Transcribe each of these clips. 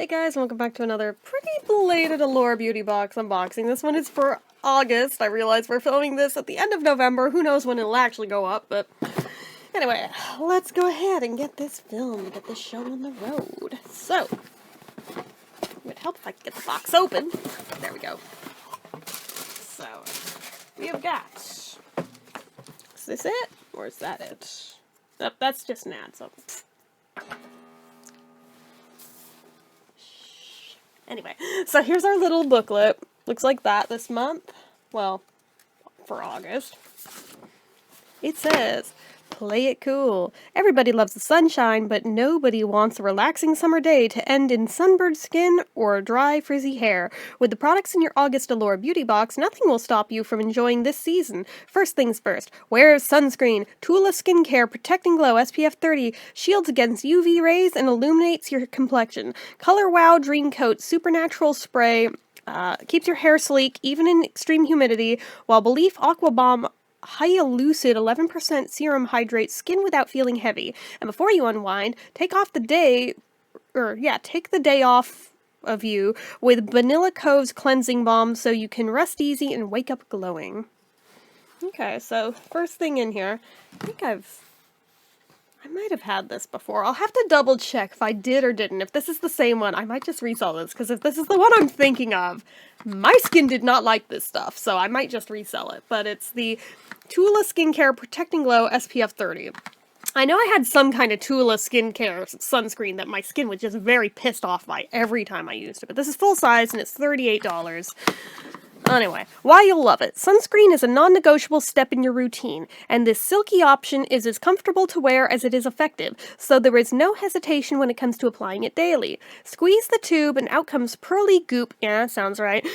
Hey guys, welcome back to another pretty belated Allure beauty box unboxing. This one is for August. I realize we're filming this at the end of November. Who knows when it'll actually go up, but anyway, let's go ahead and get this filmed, get this show on the road. So, it would help if I could get the box open. There we go. So, we have got, is this it? Or is that it? Nope, that's just an ad, so. Anyway, so here's our little booklet. Looks like that this month. Well, for August. It says, play it cool. Everybody loves the sunshine, but nobody wants a relaxing summer day to end in sunburned skin or dry, frizzy hair. With the products in your August Allure beauty box, nothing will stop you from enjoying this season. First things first, wear sunscreen. Tula Skincare Protecting Glow SPF 30 shields against UV rays and illuminates your complexion. Color Wow Dream Coat Supernatural Spray keeps your hair sleek even in extreme humidity, while Belief Aqua Bomb Hyalucid 11% serum hydrates skin without feeling heavy. And before you unwind, take the day off of you with Vanilla Cove's cleansing balm so you can rest easy and wake up glowing. Okay, so first thing in here, I think I might have had this before. I'll have to double check if I did or didn't. If this is the same one, I might just resell this, because if this is the one I'm thinking of, my skin did not like this stuff, so I might just resell it. But it's the Tula Skincare Protecting Glow SPF 30. I know I had some kind of Tula skincare sunscreen that my skin was just very pissed off by every time I used it, but this is full size and it's $38. Anyway, why you'll love it. Sunscreen is a non-negotiable step in your routine, and this silky option is as comfortable to wear as it is effective, so there is no hesitation when it comes to applying it daily. Squeeze the tube and out comes pearly goop, yeah, sounds right,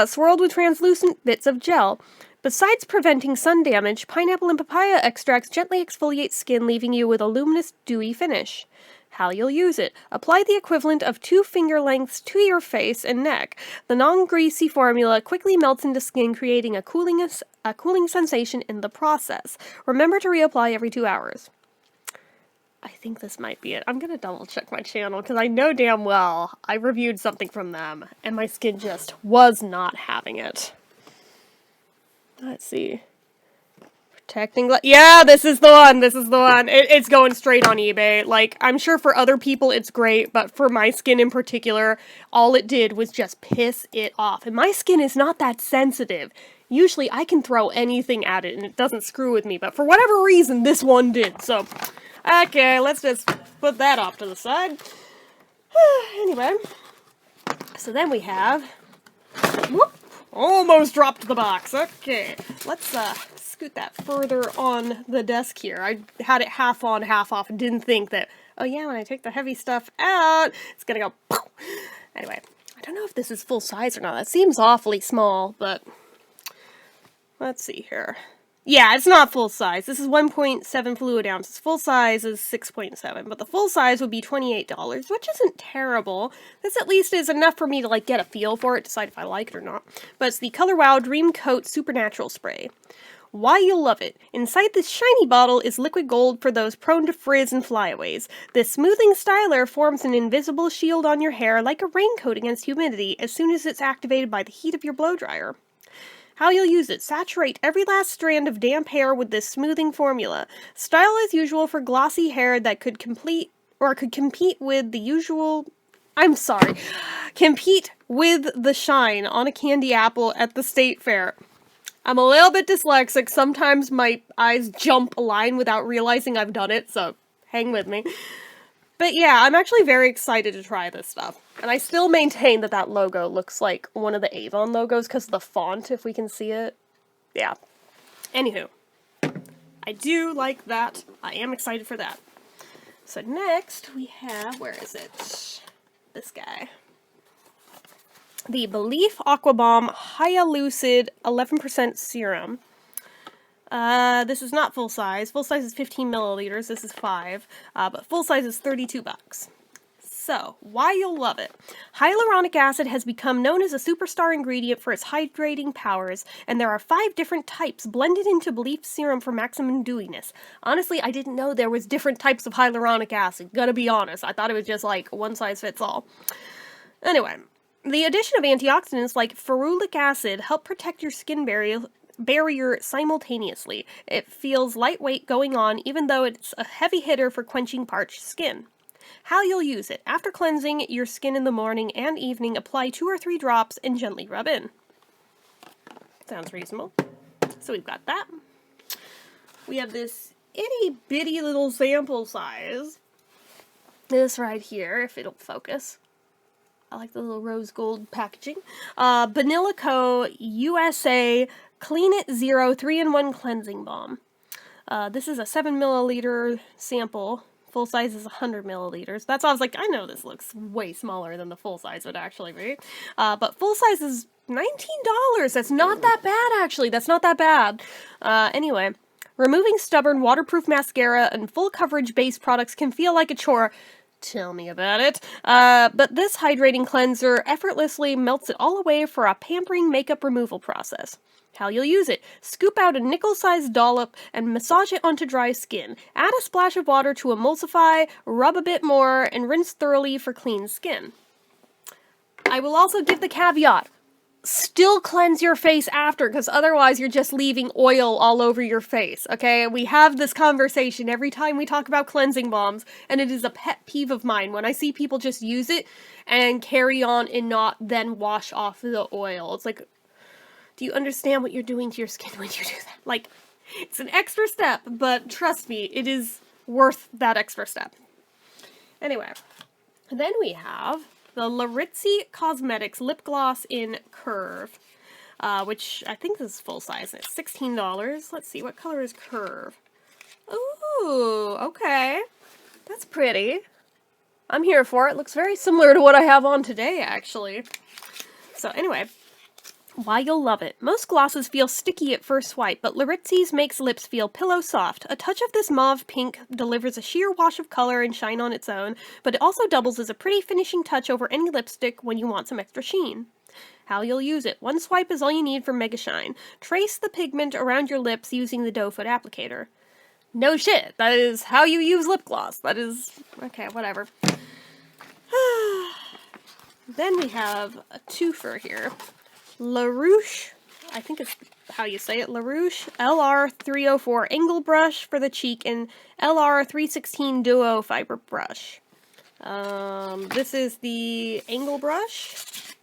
swirled with translucent bits of gel. Besides preventing sun damage, pineapple and papaya extracts gently exfoliate skin, leaving you with a luminous, dewy finish. How you'll use it. Apply the equivalent of 2 finger lengths to your face and neck. The non-greasy formula quickly melts into skin, creating a cooling sensation in the process. Remember to reapply every 2 hours. I think this might be it. I'm gonna double check my channel, because I know damn well I reviewed something from them, and my skin just was not having it. Let's see. Yeah, this is the one. This is the one. It's going straight on eBay. Like, I'm sure for other people it's great, but for my skin in particular, all it did was just piss it off. And my skin is not that sensitive. Usually I can throw anything at it and it doesn't screw with me, but for whatever reason, this one did. So, okay, let's just put that off to the side. Anyway, so then we have... Whoop! Almost dropped the box. Okay, let's scoot that further on the desk here. I had it half on, half off, and didn't think that, oh yeah, when I take the heavy stuff out, it's gonna go poof. Anyway, I don't know if this is full size or not. That seems awfully small, but let's see here. Yeah, it's not full size. This is 1.7 fluid ounces. Full size is 6.7, but the full size would be $28, which isn't terrible. This at least is enough for me to, like, get a feel for it, decide if I like it or not. But it's the Color Wow Dream Coat Supernatural Spray. Why you'll love it. Inside this shiny bottle is liquid gold for those prone to frizz and flyaways. This smoothing styler forms an invisible shield on your hair like a raincoat against humidity as soon as it's activated by the heat of your blow dryer. How you'll use it. Saturate every last strand of damp hair with this smoothing formula. Style as usual for glossy hair that could compete with the usual... compete with the shine on a candy apple at the state fair. I'm a little bit dyslexic. Sometimes my eyes jump a line without realizing I've done it, so hang with me. But yeah, I'm actually very excited to try this stuff. And I still maintain that that logo looks like one of the Avon logos because of the font, if we can see it. Yeah. Anywho. I do like that. I am excited for that. So next we have, where is it? This guy. The Belief Aqua Bomb Hyalucid 11% Serum. This is not full size. Full size is 15 milliliters. This is 5. But full size is $32. So, why you'll love it. Hyaluronic acid has become known as a superstar ingredient for its hydrating powers, and there are 5 different types blended into Belief serum for maximum dewiness. Honestly, I didn't know there was different types of hyaluronic acid. Gotta be honest. I thought it was just like one size fits all. Anyway, the addition of antioxidants like ferulic acid help protect your skin barrier simultaneously. It feels lightweight going on, even though it's a heavy hitter for quenching parched skin. How you'll use it. After cleansing your skin in the morning and evening, apply 2 or 3 drops and gently rub in. Sounds reasonable. So we've got that. We have this itty bitty little sample size. This right here, if it'll focus. I like the little rose gold packaging. Vanilla Co. USA Clean It Zero 3-in-1 Cleansing Balm. This is a 7 milliliter sample. Full size is 100 milliliters. That's why I was like, I know this looks way smaller than the full size would actually be. But full size is $19. That's not that bad, actually. That's not that bad. Anyway, removing stubborn waterproof mascara and full coverage base products can feel like a chore. Tell me about it. But this hydrating cleanser effortlessly melts it all away for a pampering makeup removal process. How you'll use it. Scoop out a nickel-sized dollop and massage it onto dry skin. Add a splash of water to emulsify, rub a bit more, and rinse thoroughly for clean skin. I will also give the caveat. Still cleanse your face after, because otherwise you're just leaving oil all over your face, okay? We have this conversation every time we talk about cleansing balms, and it is a pet peeve of mine when I see people just use it and carry on and not then wash off the oil. It's like, do you understand what you're doing to your skin when you do that? Like, it's an extra step, but trust me, it is worth that extra step. Anyway, then we have the Laritzi Cosmetics Lip Gloss in Curve, which I think this is full size. It's $16. Let's see, what color is Curve? Ooh, okay. That's pretty. I'm here for it. Looks very similar to what I have on today, actually. So anyway, why you'll love it. Most glosses feel sticky at first swipe, but Laritzi's makes lips feel pillow soft. A touch of this mauve pink delivers a sheer wash of color and shine on its own, but it also doubles as a pretty finishing touch over any lipstick when you want some extra sheen. How you'll use it. One swipe is all you need for mega shine. Trace the pigment around your lips using the doe foot applicator. No shit, that is how you use lip gloss. That is, okay, whatever. Then we have a twofer here. LaRouche, I think it's how you say it, LaRouche LR304 Angle Brush for the cheek and LR316 Duo Fiber Brush. This is the Angle Brush.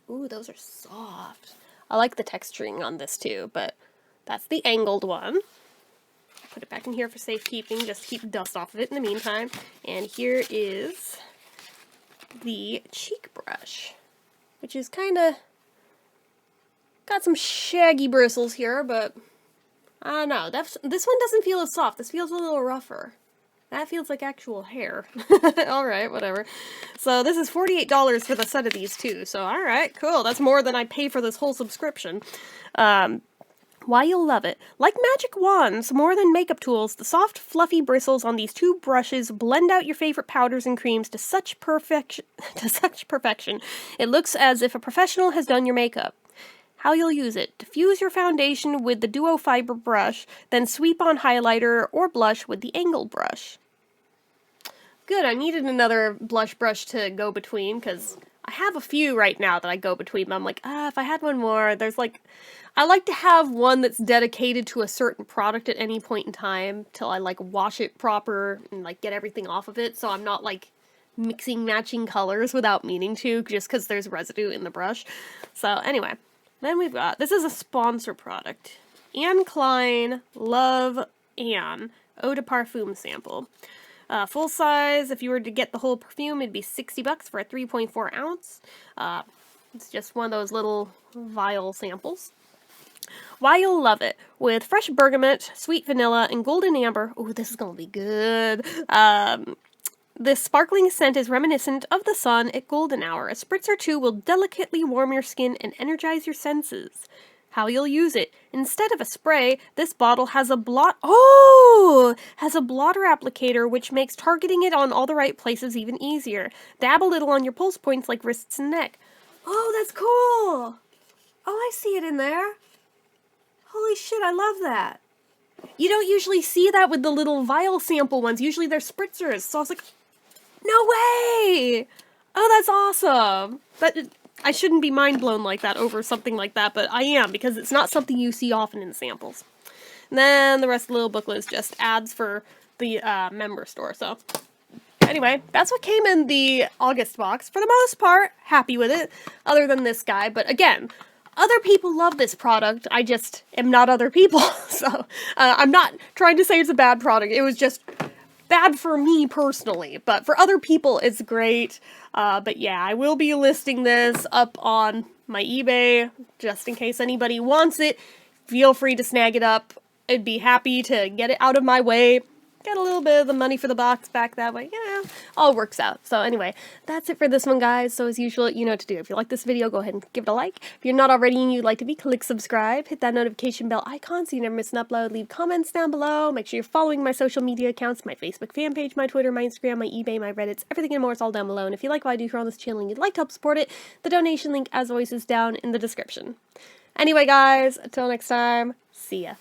Ooh, those are soft. I like the texturing on this too, but that's the angled one. Put it back in here for safekeeping, just keep dust off of it in the meantime. And here is the cheek brush, which is kind of got some shaggy bristles here, but I don't know. This one doesn't feel as soft. This feels a little rougher. That feels like actual hair. Alright, whatever. So this is $48 for the set of these two. So alright, cool. That's more than I pay for this whole subscription. Why you'll love it. Like magic wands, more than makeup tools, the soft, fluffy bristles on these two brushes blend out your favorite powders and creams to such perfection. It looks as if a professional has done your makeup. How you'll use it. Diffuse your foundation with the Duo Fiber brush, then sweep on highlighter or blush with the angled brush. Good, I needed another blush brush to go between, because I have a few right now that I go between, but I'm like, if I had one more, there's like, I like to have one that's dedicated to a certain product at any point in time, till I like wash it proper and like get everything off of it, so I'm not like mixing matching colors without meaning to, just because there's residue in the brush. So anyway, then we've got, this is a sponsor product, Anne Klein Love Anne Eau de Parfum sample. Full size, if you were to get the whole perfume, it'd be $60 for a 3.4 ounce. It's just one of those little vial samples. Why you'll love it. With fresh bergamot, sweet vanilla, and golden amber. Ooh, this is gonna be good. This sparkling scent is reminiscent of the sun at golden hour. A spritz or two will delicately warm your skin and energize your senses. How you'll use it. Instead of a spray, this bottle has a has a blotter applicator, which makes targeting it on all the right places even easier. Dab a little on your pulse points like wrists and neck. Oh, that's cool! Oh, I see it in there. Holy shit, I love that. You don't usually see that with the little vial sample ones. Usually they're spritzers. So I was like, no way! Oh, that's awesome! I shouldn't be mind blown like that over something like that, but I am, because it's not something you see often in samples. And then the rest of the little booklet is just ads for the member store, so... Anyway, that's what came in the August box. For the most part, happy with it, other than this guy. But again, other people love this product. I just am not other people. So I'm not trying to say it's a bad product. It was just bad for me personally. But for other people, it's great. But yeah, I will be listing this up on my eBay, just in case anybody wants it. Feel free to snag it up. I'd be happy to get it out of my way. Get a little bit of the money for the box back that way. Yeah, all works out. So anyway, that's it for this one, guys. So as usual, you know what to do. If you like this video, go ahead and give it a like. If you're not already and you'd like to be, click subscribe. Hit that notification bell icon so you never miss an upload. Leave comments down below. Make sure you're following my social media accounts, my Facebook fan page, my Twitter, my Instagram, my eBay, my Reddits, everything and more is all down below. And if you like what I do here on this channel and you'd like to help support it, the donation link, as always, is down in the description. Anyway, guys, until next time, see ya.